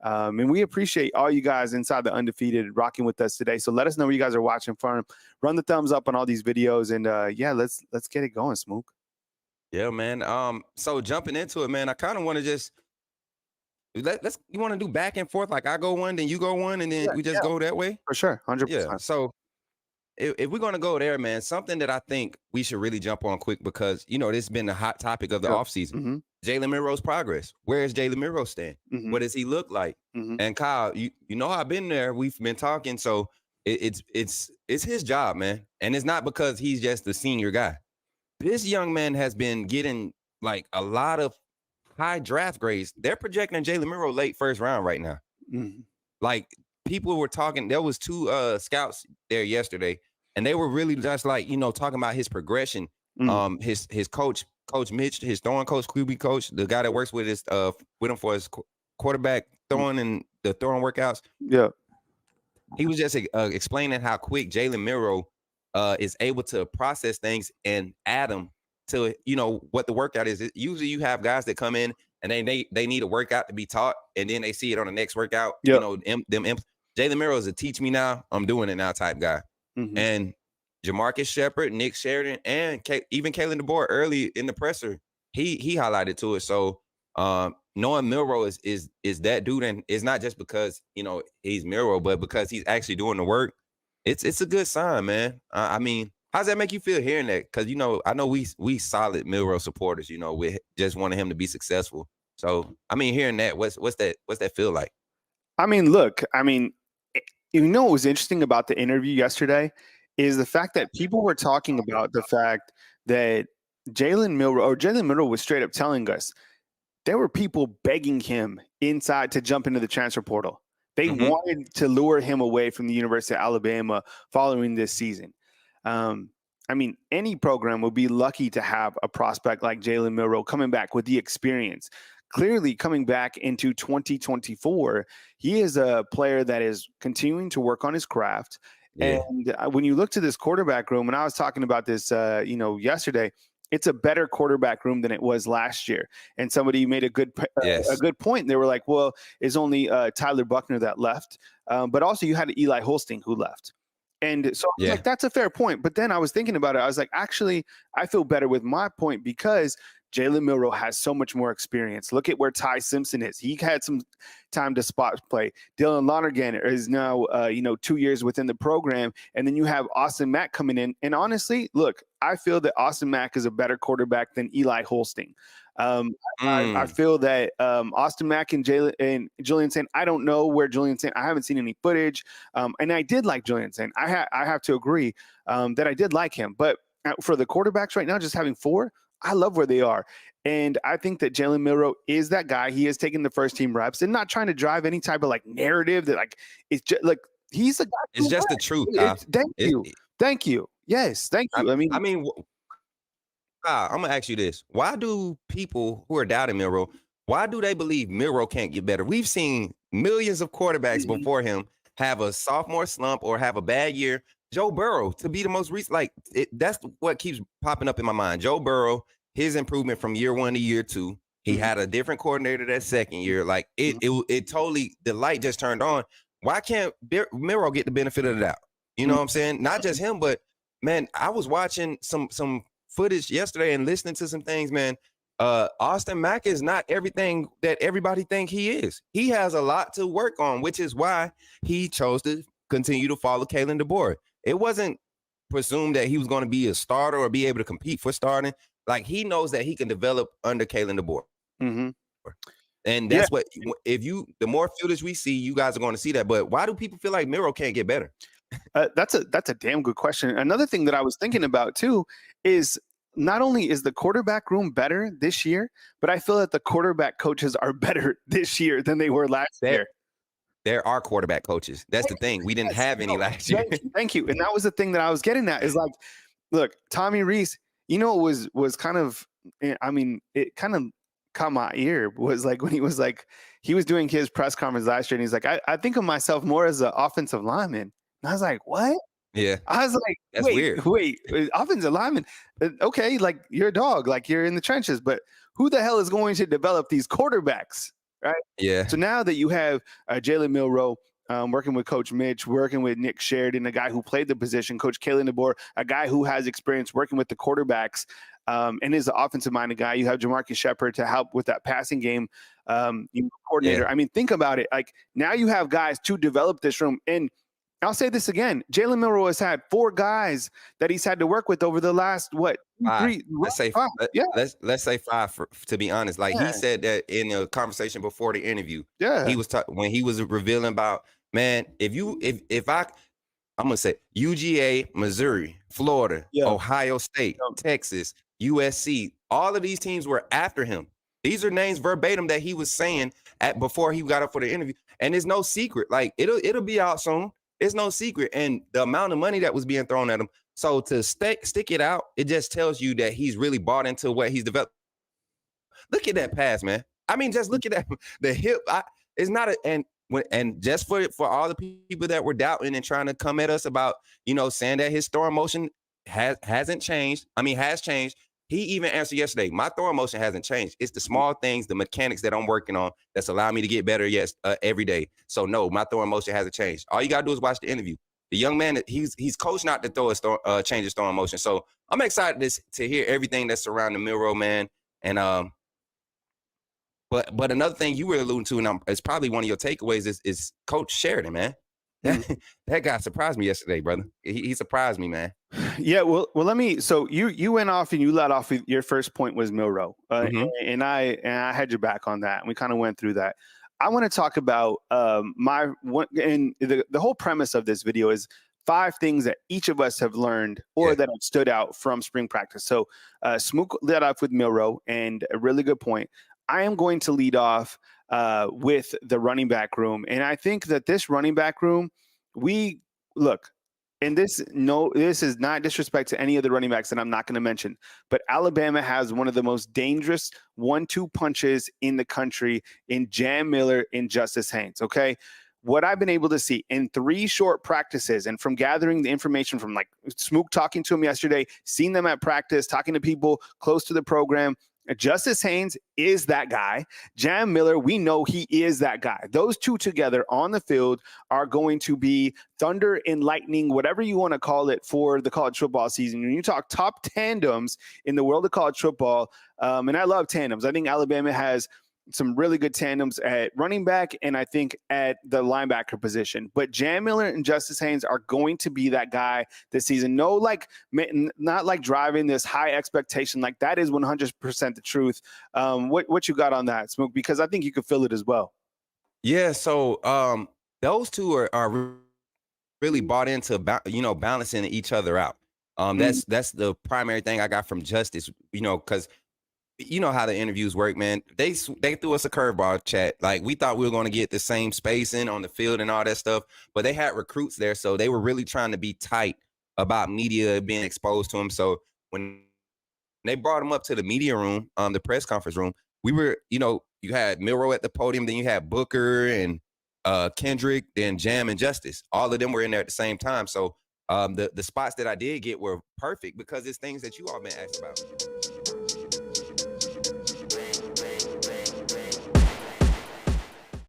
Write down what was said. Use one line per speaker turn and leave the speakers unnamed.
And we appreciate all you guys inside the Undefeated rocking with us today. So let us know where you guys are watching from. Run the thumbs up on all these videos, and yeah, let's get it going, Smook.
Yeah, man. So jumping into it, man, I kind of want to just you want to do back and forth, like I go one, then you go one, and then
Yeah,
we just
yeah,
go that way.
for sure,
Yeah.
100%.
So if we're gonna go there, man, something that I think we should really jump on quick because this has been the hot topic of the
Yep.
offseason.
Mm-hmm.
Jalen Milroe's progress. Where is Jalen Milroe stand?
Mm-hmm.
What does he look like?
Mm-hmm.
And Kyle, you know I've been there. We've been talking, so it's his job, man. And it's not because he's just the senior guy. This young man has been getting like a lot of high draft grades. They're projecting Jalen Milroe late first round right now.
Mm-hmm.
Like people were talking, there was two scouts there yesterday, and they were really just like, talking about his progression. His coach Mitch, his throwing coach, QB coach, the guy that works with him for his quarterback throwing and the throwing workouts.
Yeah.
He was just explaining how quick Jalen Milroe is able to process things and add them to what the workout is. Usually you have guys that come in and they need a workout to be taught, and then they see it on the next workout.
Yep.
Jalen Milroe is a teach me now, I'm doing it now type guy.
Mm-hmm.
And Jamarcus Shepard, Nick Sheridan, and even Kalen DeBoer early in the presser, he highlighted to it. So knowing Milroe is that dude, and it's not just because he's Milroe, but because he's actually doing the work. It's a good sign, man. I mean, how does that make you feel hearing that? Because I know we solid Milroe supporters. We just wanted him to be successful. So I mean, hearing that, what's that feel like?
I mean, look, what was interesting about the interview yesterday is the fact that people were talking about the fact that Jalen Milroe was straight up telling us there were people begging him inside to jump into the transfer portal. They wanted to lure him away from the University of Alabama following this season. Any program would be lucky to have a prospect like Jalen Milroe coming back with the experience. Clearly, coming back into 2024, he is a player that is continuing to work on his craft. Yeah. And when you look to this quarterback room, and I was talking about this, yesterday, it's a better quarterback room than it was last year. And somebody made a good point. They were like, well, it's only Tyler Buckner that left. But also you had Eli Holstein who left. And so I was like, that's a fair point. But then I was thinking about it. I was like, actually, I feel better with my point because Jalen Milroe has so much more experience. Look at where Ty Simpson is. He had some time to spot play. Dylan Lonergan is now, 2 years within the program. And then you have Austin Mack coming in. And honestly, look, I feel that Austin Mack is a better quarterback than Eli Holstein. I feel that Austin Mack and Julian Saint, I don't know where Julian Saint, I haven't seen any footage. And I did like Julian Saint. I have to agree that I did like him. But for the quarterbacks right now, just having four, I love where they are. And I think that Jalen Milroe is that guy. He has taken the first team reps and not trying to drive any type of narrative that it's just he's a guy.
It's just the truth.
Thank you. Yes. Thank you.
I'm going to ask you this. Why do people who are doubting Milroe, why do they believe Milroe can't get better? We've seen millions of quarterbacks before him have a sophomore slump or have a bad year. Joe Burrow, to be the most recent, that's what keeps popping up in my mind. Joe Burrow, his improvement from year one to year two, he had a different coordinator that second year. It totally, the light just turned on. Why can't Milroe get the benefit of the doubt? You know what I'm saying? Not just him, but man, I was watching some footage yesterday and listening to some things, man. Austin Mack is not everything that everybody think he is. He has a lot to work on, which is why he chose to continue to follow Kalen DeBoer. It wasn't presumed that he was going to be a starter or be able to compete for starting. He knows that he can develop under Kalen DeBoer. And that's what, the more footage we see, you guys are going to see that. But why do people feel like Milroe can't get better?
That's a damn good question. Another thing that I was thinking about too is not only is the quarterback room better this year, but I feel that the quarterback coaches are better this year than they were last year.
There are quarterback coaches. That's the thing. We didn't have any last year.
Thank you. And that was the thing that I was getting at is look, Tommy Rees, was kind of, it kind of caught my ear was when he was he was doing his press conference last year and he's like, I think of myself more as an offensive lineman. And I was like, what?
Yeah.
I was like,
that's weird.
Wait, offensive lineman. Okay. You're a dog, you're in the trenches, but who the hell is going to develop these quarterbacks? right?
Yeah.
So now that you have Jalen Milroe working with Coach Mitch, working with Nick Sheridan, a guy who played the position, Coach Kalen DeBoer, a guy who has experience working with the quarterbacks and is an offensive-minded guy. You have Jamarcus Shepard to help with that passing game coordinator.
Yeah.
I mean, think about it. Like now you have guys to develop this room. And I'll say this again: Jalen Milroe has had 4 guys that he's had to work with over the last
Five.
3,
Let's say
5. Yeah,
let's say 5 to be honest. Like he
yeah,
said that in a conversation before the interview.
yeah,
He was when he was revealing about, man, if I'm gonna say UGA, Missouri, Florida,
yeah.
Ohio State, Texas, USC, all of these teams were after him. These are names verbatim that he was saying at before he got up for the interview. And it's no secret. Like it'll be out soon. It's no secret. And the amount of money that was being thrown at him. So to stick it out, it just tells you that he's really bought into what he's developed. Look at that pass, man. I mean, just look at that. The hip. It's not a and just for all the people that were doubting and trying to come at us about, saying that his throwing motion hasn't changed. I mean, has changed. He even answered yesterday, my throwing motion hasn't changed. It's the small things, the mechanics that I'm working on that's allowing me to get better, every day. So no, my throwing motion hasn't changed. All you gotta do is watch the interview. The young man, he's coached not to change his throwing motion. So I'm excited to hear everything that's surrounding Milroe, man. And but another thing you were alluding to, and it's probably one of your takeaways, is Coach Sheridan, man. That guy surprised me yesterday, brother. He surprised me, man.
Yeah, well, let me. So you went off and you let off. Your first point was Milroe, and I had your back on that, and we kind of went through that. I want to talk about my one, and the whole premise of this video is 5 things that each of us have learned or that have stood out from spring practice. So Smook led off with Milroe, and a really good point. I am going to lead off with the running back room, and I think that this running back room, and this is not disrespect to any of the running backs that I'm not going to mention, but Alabama has one of the most dangerous 1-2 punches in the country in Jam Miller and Justice Haynes. Okay. What I've been able to see in 3 short practices, and from gathering the information from like Smook talking to him yesterday, seeing them at practice, talking to people close to the program, Justice Haynes is that guy. Jam Miller, we know he is that guy. Those 2 together on the field are going to be thunder and lightning, whatever you want to call it, for the college football season. When you talk top tandems in the world of college football, and I love tandems. I think Alabama has some really good tandems at running back and I think at the linebacker position. But Jam Miller and Justice Haynes are going to be that guy this season. No, not like driving this high expectation. Like that is 100% the truth. What you got on that, Smoke? Because I think you could feel it as well.
Yeah. So those 2 are really bought into balancing each other out. That's the primary thing I got from Justice. Because you know how the interviews work, man. They threw us a curveball, chat. Like we thought we were going to get the same spacing on the field and all that stuff, but they had recruits there, so they were really trying to be tight about media being exposed to them. So when they brought him up to the media room, the press conference room, we were, you had Milroe at the podium, then you had Booker and Kendrick, then Jam and Justice. All of them were in there at the same time. So the spots that I did get were perfect because it's things that you all been asked about.